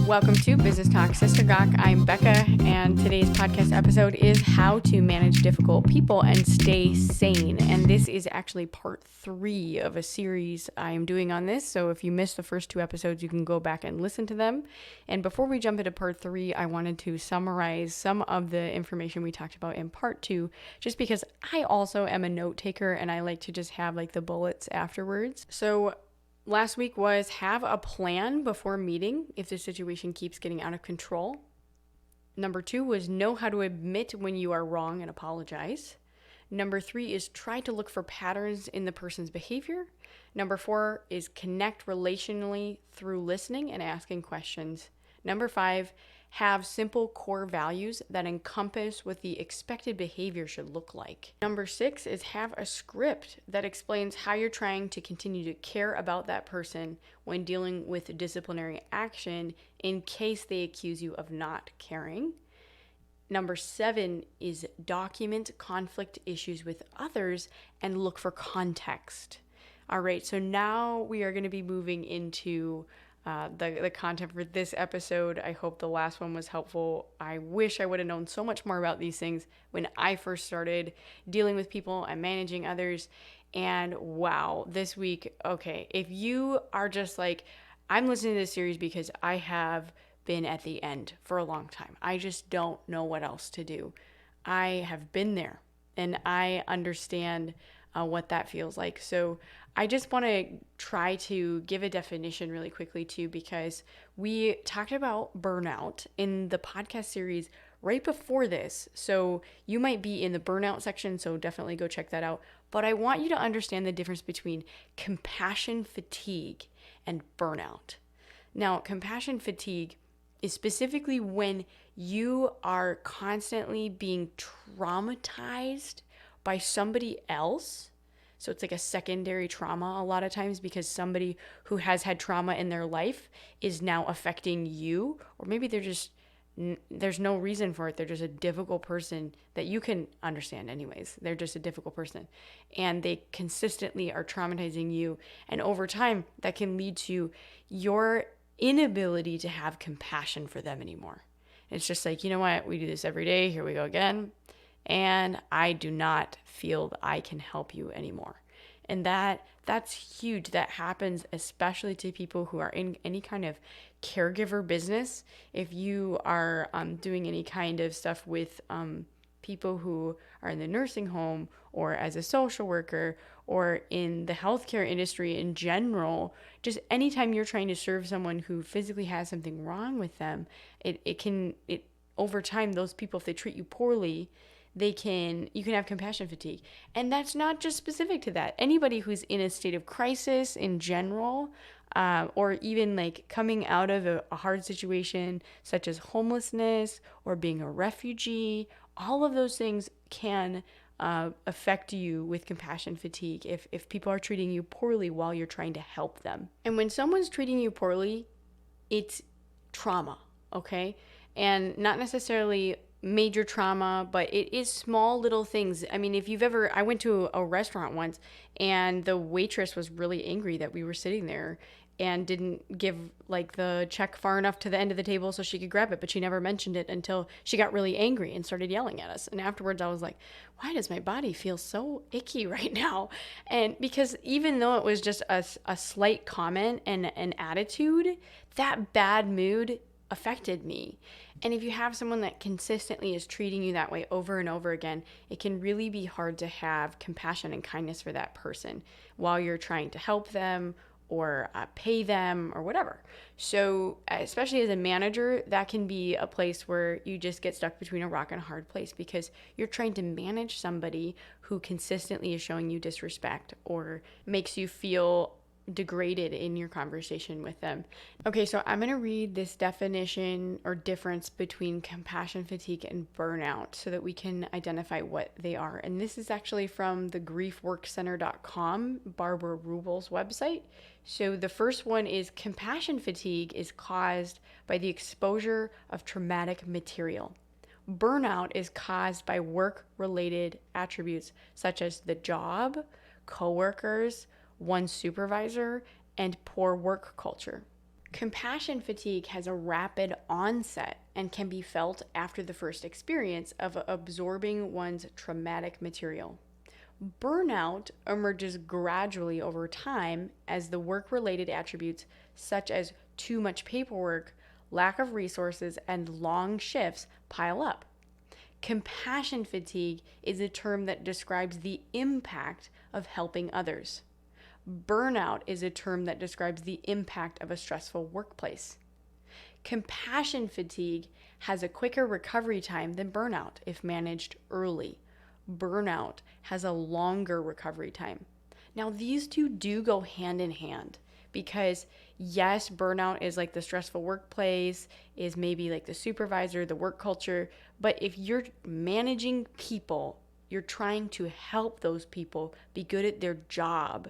Welcome to Business Talk Sister Gawk. I'm Bekkah, and today's podcast episode is how to manage difficult people and stay sane. And this is actually part 3 of a series I'm doing on this. So if you missed the first 2 episodes, you can go back and listen to them. And before we jump into part 3, I wanted to summarize some of the information we talked about in part 2, just because I also am a note taker and I like to just have like the bullets afterwards. So last week was have a plan before meeting if the situation keeps getting out of control. Number 2 was know how to admit when you are wrong and apologize. Number 3 is try to look for patterns in the person's behavior. Number 4 is connect relationally through listening and asking questions. Number 5, have simple core values that encompass what the expected behavior should look like. Number 6 is have a script that explains how you're trying to continue to care about that person when dealing with disciplinary action in case they accuse you of not caring. Number 7 is document conflict issues with others and look for context. All right, so now we are going to be moving into the content for this episode. I hope the last one was helpful. I wish I would have known so much more about these things when I first started dealing with people and managing others. And wow, this week, okay, if you are just like, I'm listening to this series because I have been at the end for a long time. I just don't know what else to do. I have been there and I understand what that feels like. So I just want to try to give a definition really quickly too, because we talked about burnout in the podcast series right before this. So you might be in the burnout section, so definitely go check that out. But I want you to understand the difference between compassion fatigue and burnout. Now, compassion fatigue is specifically when you are constantly being traumatized by somebody else. So it's like a secondary trauma a lot of times because somebody who has had trauma in their life is now affecting you, or maybe there's no reason for it. They're just a difficult person that you can understand anyways. They're just a difficult person and they consistently are traumatizing you. And over time that can lead to your inability to have compassion for them anymore. It's just like, you know what? We do this every day. Here we go again. And I do not feel that I can help you anymore. And that's huge. That happens especially to people who are in any kind of caregiver business. If you are doing any kind of stuff with people who are in the nursing home or as a social worker or in the healthcare industry in general, just anytime you're trying to serve someone who physically has something wrong with them, it over time, those people, if they treat you poorly, you can have compassion fatigue. And that's not just specific to that. Anybody who's in a state of crisis in general, or even like coming out of a hard situation such as homelessness or being a refugee, all of those things can affect you with compassion fatigue if people are treating you poorly while you're trying to help them. And when someone's treating you poorly, it's trauma, okay? And not necessarily major trauma, but it is small little things. I mean, I went to a restaurant once and the waitress was really angry that we were sitting there and didn't give like the check far enough to the end of the table so she could grab it, but she never mentioned it until she got really angry and started yelling at us. And afterwards I was like, why does my body feel so icky right now? And because even though it was just a slight comment and an attitude, that bad mood affected me. And if you have someone that consistently is treating you that way over and over again, it can really be hard to have compassion and kindness for that person while you're trying to help them or pay them or whatever. So especially as a manager, that can be a place where you just get stuck between a rock and a hard place because you're trying to manage somebody who consistently is showing you disrespect or makes you feel degraded in your conversation with them. Okay, so I'm going to read this definition or difference between compassion fatigue and burnout so that we can identify what they are. And this is actually from the griefworkcenter.com, Barbara Rubel's website. So the first one is compassion fatigue is caused by the exposure of traumatic material. Burnout is caused by work-related attributes such as the job, coworkers, one's supervisor, and poor work culture. Compassion fatigue has a rapid onset and can be felt after the first experience of absorbing one's traumatic material. Burnout emerges gradually over time as the work-related attributes such as too much paperwork, lack of resources, and long shifts pile up. Compassion fatigue is a term that describes the impact of helping others. Burnout is a term that describes the impact of a stressful workplace. Compassion fatigue has a quicker recovery time than burnout if managed early. Burnout has a longer recovery time. Now, these two do go hand in hand because, yes, burnout is like the stressful workplace, is maybe like the supervisor, the work culture. But if you're managing people, you're trying to help those people be good at their job.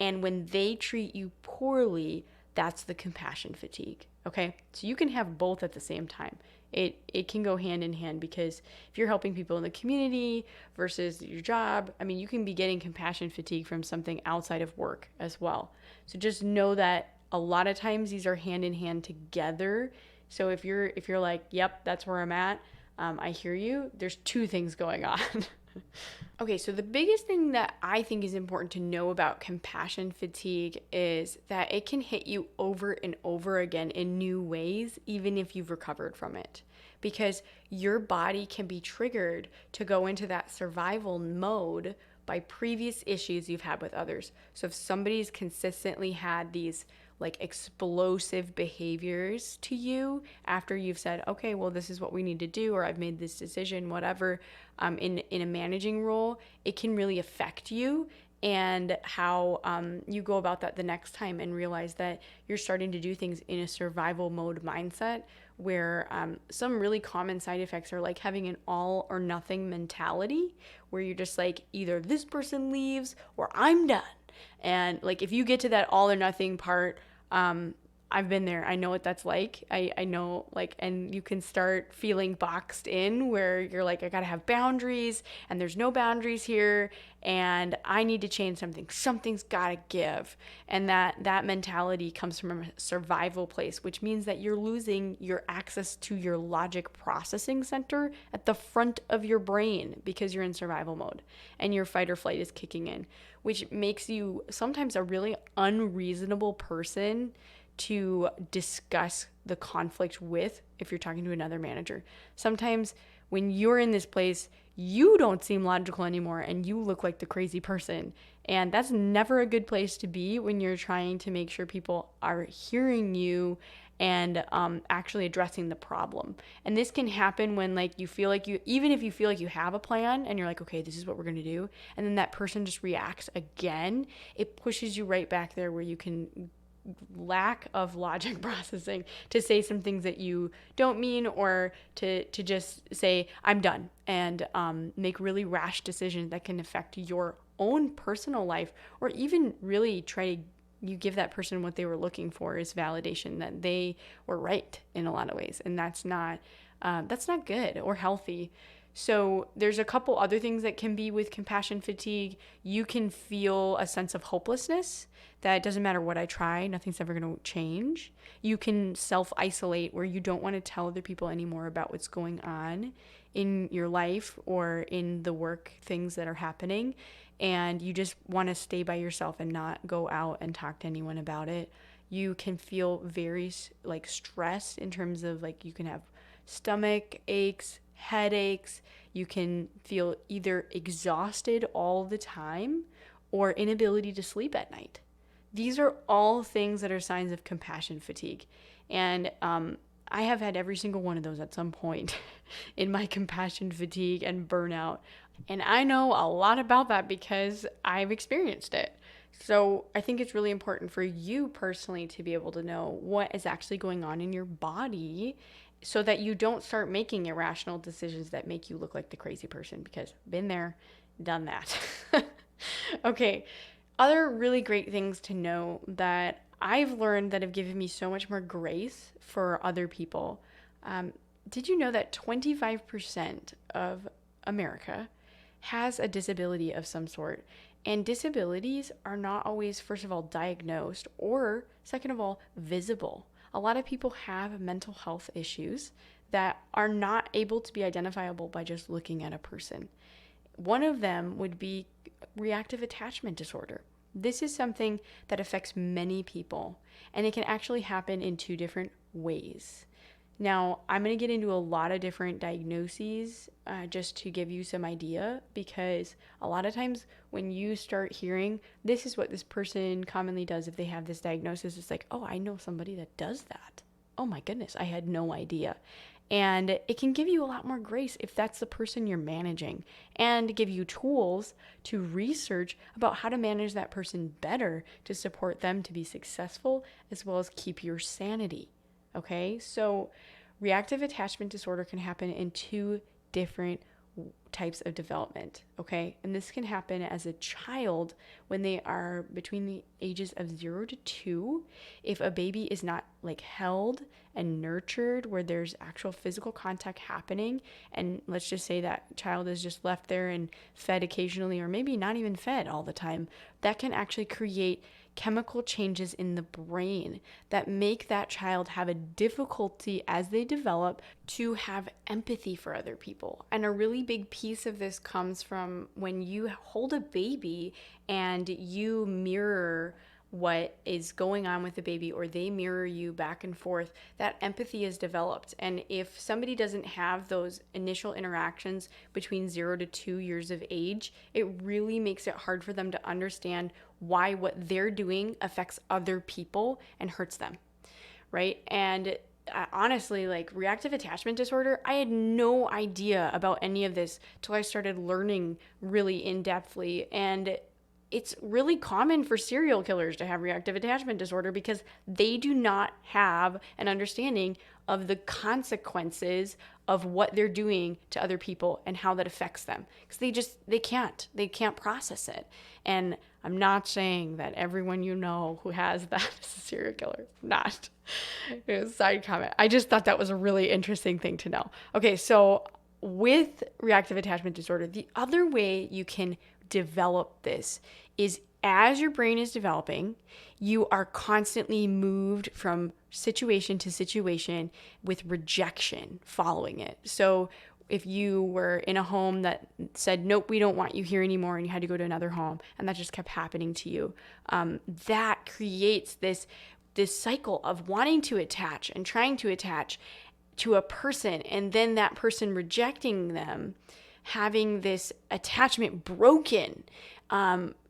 And when they treat you poorly, that's the compassion fatigue. Okay, so you can have both at the same time. It can go hand in hand because if you're helping people in the community versus your job, I mean, you can be getting compassion fatigue from something outside of work as well. So just know that a lot of times these are hand in hand together. So if you're like, yep, that's where I'm at, I hear you. There's two things going on. Okay, so the biggest thing that I think is important to know about compassion fatigue is that it can hit you over and over again in new ways, even if you've recovered from it. Because your body can be triggered to go into that survival mode by previous issues you've had with others. So if somebody's consistently had these like explosive behaviors to you after you've said, okay, well, this is what we need to do, or I've made this decision, whatever, in a managing role, it can really affect you and how you go about that the next time and realize that you're starting to do things in a survival mode mindset where some really common side effects are like having an all or nothing mentality where you're just like either this person leaves or I'm done. And like if you get to that all or nothing part, I've been there. I know what that's like. I know, like, and you can start feeling boxed in where you're like, I gotta have boundaries and there's no boundaries here and I need to change something. Something's gotta give. And that mentality comes from a survival place, which means that you're losing your access to your logic processing center at the front of your brain because you're in survival mode and your fight or flight is kicking in, which makes you sometimes a really unreasonable person to discuss the conflict with if you're talking to another manager. Sometimes when you're in this place, you don't seem logical anymore and you look like the crazy person. And that's never a good place to be when you're trying to make sure people are hearing you and actually addressing the problem. And this can happen when like you feel like even if you feel like you have a plan and you're like, okay, this is what we're gonna do, and then that person just reacts again, it pushes you right back there where you can lack of logic processing to say some things that you don't mean or to just say I'm done and make really rash decisions that can affect your own personal life or even really try to you give that person what they were looking for is validation that they were right in a lot of ways, and that's not good or healthy. So there's a couple other things that can be with compassion fatigue. You can feel a sense of hopelessness that it doesn't matter what I try, nothing's ever going to change. You can self-isolate where you don't want to tell other people anymore about what's going on in your life or in the work things that are happening. And you just want to stay by yourself and not go out and talk to anyone about it. You can feel very like stressed in terms of like you can have stomach aches, headaches. You can feel either exhausted all the time or inability to sleep at night. These are all things that are signs of compassion fatigue. And I have had every single one of those at some point in my compassion fatigue and burnout. And I know a lot about that because I've experienced it. So I think it's really important for you personally to be able to know what is actually going on in your body so that you don't start making irrational decisions that make you look like the crazy person, because been there, done that. Okay, other really great things to know that I've learned that have given me so much more grace for other people. Did you know that 25% of America has a disability of some sort? And disabilities are not always, first of all, diagnosed or, second of all, visible. a lot of people have mental health issues that are not able to be identifiable by just looking at a person. One of them would be reactive attachment disorder. This is something that affects many people, and it can actually happen in two different ways. Now, I'm going to get into a lot of different diagnoses just to give you some idea, because a lot of times when you start hearing this is what this person commonly does if they have this diagnosis, it's like, oh, I know somebody that does that. Oh my goodness, I had no idea. And it can give you a lot more grace if that's the person you're managing, and give you tools to research about how to manage that person better to support them to be successful as well as keep your sanity. Okay, so reactive attachment disorder can happen in two different types of development, okay? And this can happen as a child when they are between the ages of 0 to 2. If a baby is not like held and nurtured where there's actual physical contact happening, and let's just say that child is just left there and fed occasionally, or maybe not even fed all the time, that can actually create chemical changes in the brain that make that child have a difficulty as they develop to have empathy for other people. And a really big piece of this comes from when you hold a baby and you mirror what is going on with the baby, or they mirror you back and forth, that empathy is developed. And if somebody doesn't have those initial interactions between 0 to 2 years of age, it really makes it hard for them to understand why what they're doing affects other people and hurts them, right? And honestly, like reactive attachment disorder, I had no idea about any of this till I started learning really in-depthly. And it's really common for serial killers to have reactive attachment disorder because they do not have an understanding of the consequences of what they're doing to other people and how that affects them, because they can't process it. And I'm not saying that everyone you know who has that is a serial killer. Not. It was a side comment. I just thought that was a really interesting thing to know. Okay, so with reactive attachment disorder, the other way you can develop this is as your brain is developing, you are constantly moved from situation to situation with rejection following it. So if you were in a home that said, nope, we don't want you here anymore, and you had to go to another home, and that just kept happening to you, that creates this cycle of wanting to attach and trying to attach to a person, and then that person rejecting them, having this attachment broken.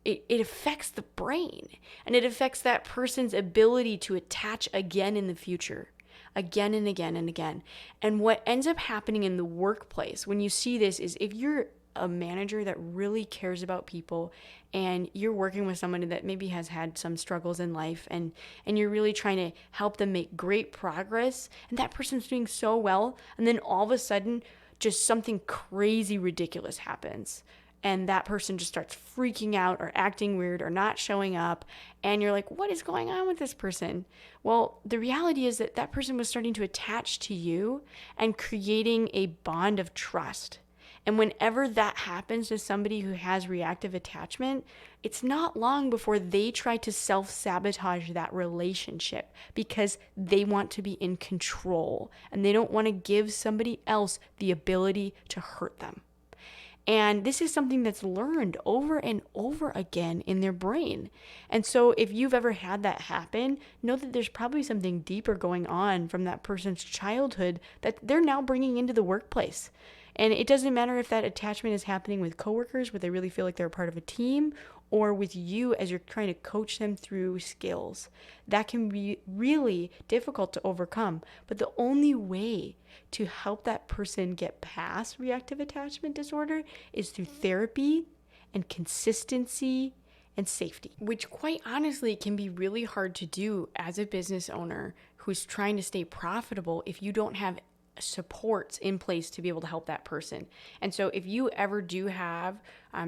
It affects the brain, and it affects that person's ability to attach again in the future, again and again and again. And what ends up happening in the workplace when you see this is, if you're a manager that really cares about people and you're working with someone that maybe has had some struggles in life, and you're really trying to help them make great progress, and that person's doing so well, and then all of a sudden just something crazy ridiculous happens, and that person just starts freaking out or acting weird or not showing up, and you're like, what is going on with this person? Well, the reality is that that person was starting to attach to you and creating a bond of trust. And whenever that happens to somebody who has reactive attachment, it's not long before they try to self-sabotage that relationship because they want to be in control and they don't want to give somebody else the ability to hurt them. And this is something that's learned over and over again in their brain. And so if you've ever had that happen, know that there's probably something deeper going on from that person's childhood that they're now bringing into the workplace. And it doesn't matter if that attachment is happening with coworkers where they really feel like they're a part of a team, or with you as you're trying to coach them through skills. That can be really difficult to overcome. But the only way to help that person get past reactive attachment disorder is through therapy and consistency and safety, which quite honestly can be really hard to do as a business owner who's trying to stay profitable if you don't have supports in place to be able to help that person. And so if you ever do have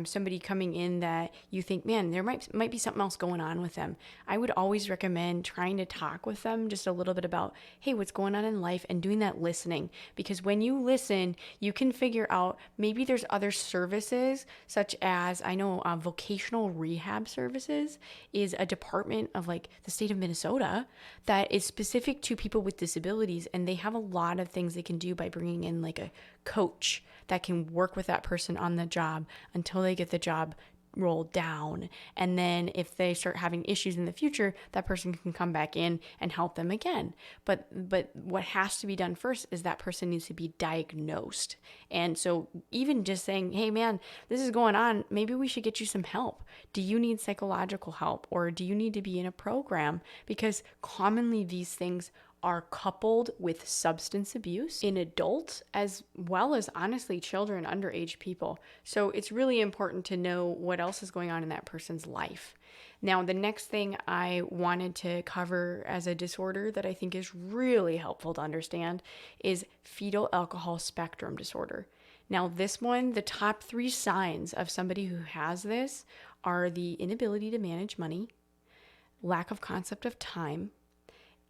somebody coming in that you think, man, there might be something else going on with them, I would always recommend trying to talk with them just a little bit about, hey, what's going on in life, and doing that listening. Because when you listen, you can figure out maybe there's other services, such as, I know vocational rehab services is a department of like the state of Minnesota that is specific to people with disabilities, and they have a lot of things they can do by bringing in like a coach that can work with that person on the job until they get the job rolled down. And then if they start having issues in the future, that person can come back in and help them again. But what has to be done first is that person needs to be diagnosed. And so even just saying, hey man, this is going on, maybe we should get you some help. Do you need psychological help, or do you need to be in a program? Because commonly these things are coupled with substance abuse in adults, as well as honestly children, underage people. So it's really important to know what else is going on in that person's life. Now, the next thing I wanted to cover as a disorder that I think is really helpful to understand is fetal alcohol spectrum disorder. Now, this one, the top 3 signs of somebody who has this are the inability to manage money, lack of concept of time,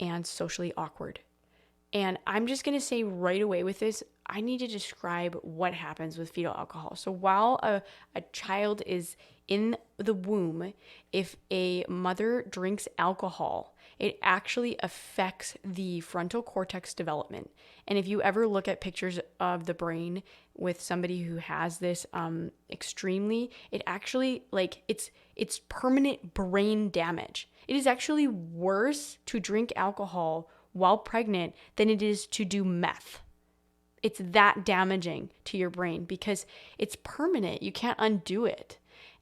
and socially awkward. And I'm just going to say right away with this, I need to describe what happens with fetal alcohol. So while a child is in the womb, if a mother drinks alcohol, it actually affects the frontal cortex development. And if you ever look at pictures of the brain with somebody who has this extremely, it actually it's permanent brain damage. It is actually worse to drink alcohol while pregnant than it is to do meth. It's that damaging to your brain because it's permanent. You can't undo it.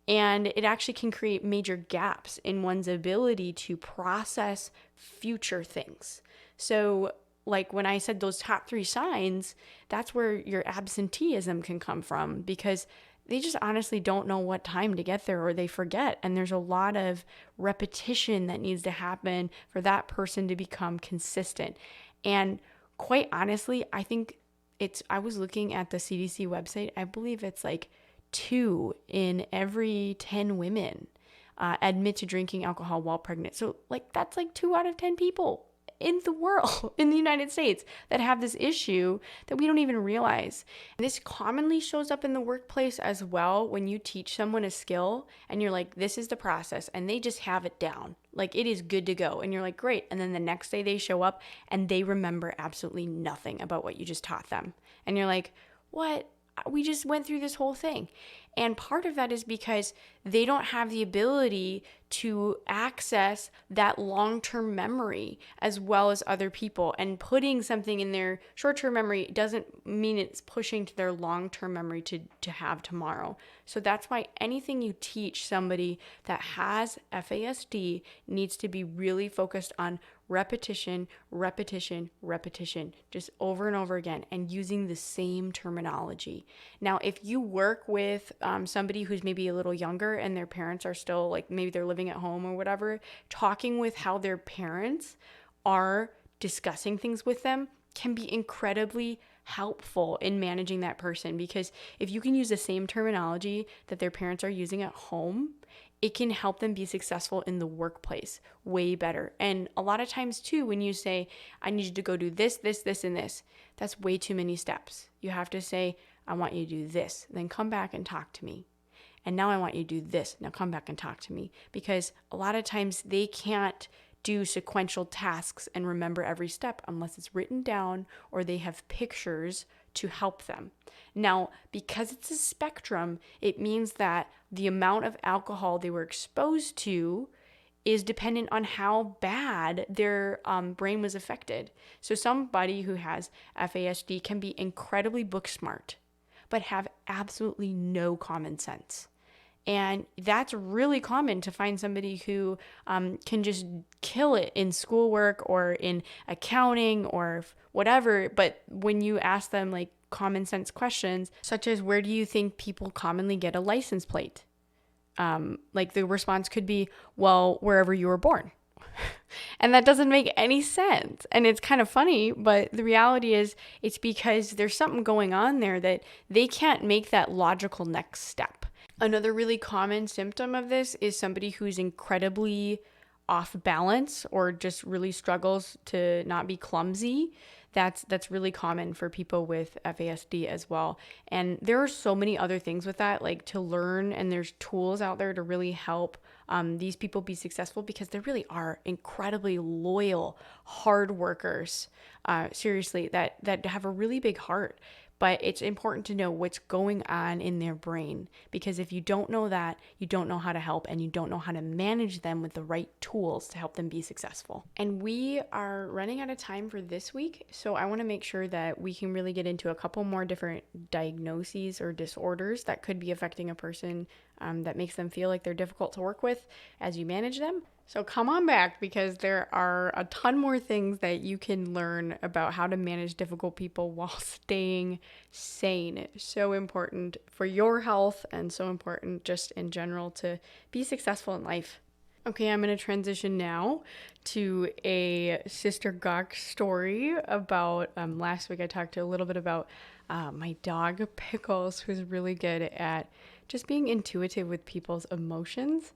And it actually can create major gaps in one's ability to process future things. So like when I said those top 3 signs, that's where your absenteeism can come from, because they just honestly don't know what time to get there, or they forget. And there's a lot of repetition that needs to happen for that person to become consistent. And quite honestly, I think I was looking at the CDC website. I believe it's like 2 in every 10 women admit to drinking alcohol while pregnant. So like that's like 2 out of 10 people in the world, in the United States, that have this issue that we don't even realize. And this commonly shows up in the workplace as well when you teach someone a skill and you're like, this is the process, and they just have it down. Like it is good to go. And you're like, great. And then the next day they show up and they remember absolutely nothing about what you just taught them. And you're like, what? We just went through this whole thing. And part of that is because they don't have the ability to access that long-term memory as well as other people. And putting something in their short-term memory doesn't mean it's pushing to their long-term memory to have tomorrow. So that's why anything you teach somebody that has FASD needs to be really focused on repetition, repetition, repetition, just over and over again, and using the same terminology. Now, if you work with somebody who's maybe a little younger and their parents are still like, maybe they're living at home or whatever, talking with how their parents are discussing things with them can be incredibly helpful in managing that person. Because if you can use the same terminology that their parents are using at home, it can help them be successful in the workplace way better. And a lot of times too, when you say, I need you to go do this, this, this, and this, that's way too many steps. You have to say, I want you to do this, then come back and talk to me. And now I want you to do this, now come back and talk to me. Because a lot of times they can't do sequential tasks and remember every step unless it's written down or they have pictures to help them. Now, because it's a spectrum, it means that the amount of alcohol they were exposed to is dependent on how bad their brain was affected. So somebody who has FASD can be incredibly book smart, but have absolutely no common sense. And that's really common to find somebody who can just kill it in schoolwork or in accounting or whatever. But when you ask them like common sense questions, such as where do you think people commonly get a license plate? Like the response could be, well, wherever you were born. And that doesn't make any sense. And it's kind of funny, but the reality is it's because there's something going on there that they can't make that logical next step. Another really common symptom of this is somebody who's incredibly off balance or just really struggles to not be clumsy. That's really common for people with FASD as well. And there are so many other things with that, like to learn, and there's tools out there to really help these people be successful, because they really are incredibly loyal, hard workers. Seriously, that have a really big heart. But it's important to know what's going on in their brain, because if you don't know that, you don't know how to help, and you don't know how to manage them with the right tools to help them be successful. And we are running out of time for this week, so I want to make sure that we can really get into a couple more different diagnoses or disorders that could be affecting a person, that makes them feel like they're difficult to work with as you manage them. So come on back, because there are a ton more things that you can learn about how to manage difficult people while staying sane. So important for your health, and so important just in general to be successful in life. Okay, I'm going to transition now to a Sister Gawk story about last week I talked a little bit about my dog Pickles, who's really good at just being intuitive with people's emotions.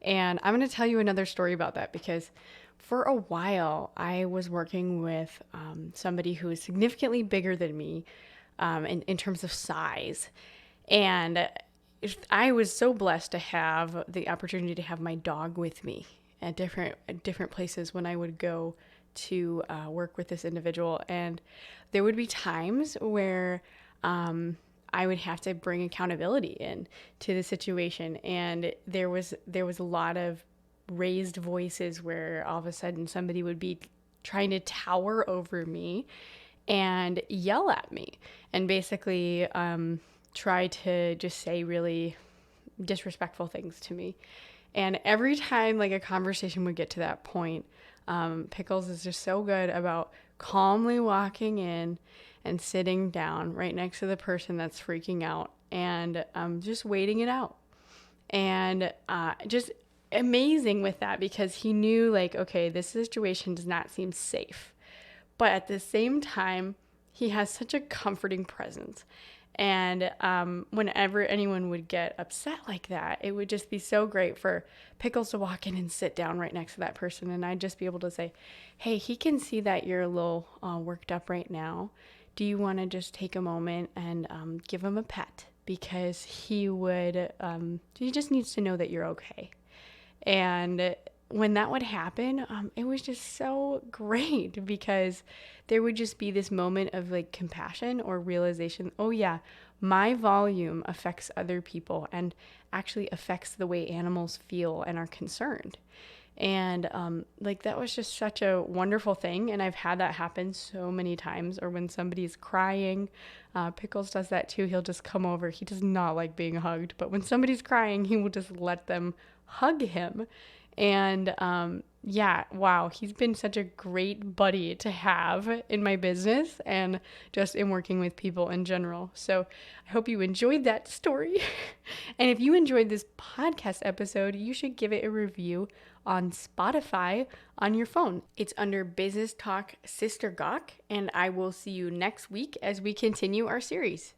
And I'm going to tell you another story about that, because for a while I was working with somebody who is significantly bigger than me in terms of size. And I was so blessed to have the opportunity to have my dog with me at different places when I would go to work with this individual. And there would be times where I would have to bring accountability in to the situation. And there was a lot of raised voices where all of a sudden somebody would be trying to tower over me and yell at me and basically try to just say really disrespectful things to me. And every time like a conversation would get to that point, Pickles is just so good about calmly walking in and sitting down right next to the person that's freaking out and just waiting it out. And just amazing with that, because he knew like, okay, this situation does not seem safe. But at the same time, he has such a comforting presence. And whenever anyone would get upset like that, it would just be so great for Pickles to walk in and sit down right next to that person. And I'd just be able to say, hey, he can see that you're a little worked up right now. Do you want to just take a moment and give him a pet? Because he just needs to know that you're okay. And when that would happen, it was just so great, because there would just be this moment of like compassion or realization, oh yeah, my volume affects other people and actually affects the way animals feel and are concerned. And like that was just such a wonderful thing. And I've had that happen so many times. Or when somebody's crying, Pickles does that too. He'll just come over. He does not like being hugged, but when somebody's crying, he will just let them hug him. And yeah, wow, he's been such a great buddy to have in my business and just in working with people in general. So I hope you enjoyed that story. And if you enjoyed this podcast episode, you should give it a review on Spotify on your phone. It's under Business Talk Sister Gawk, and I will see you next week as we continue our series.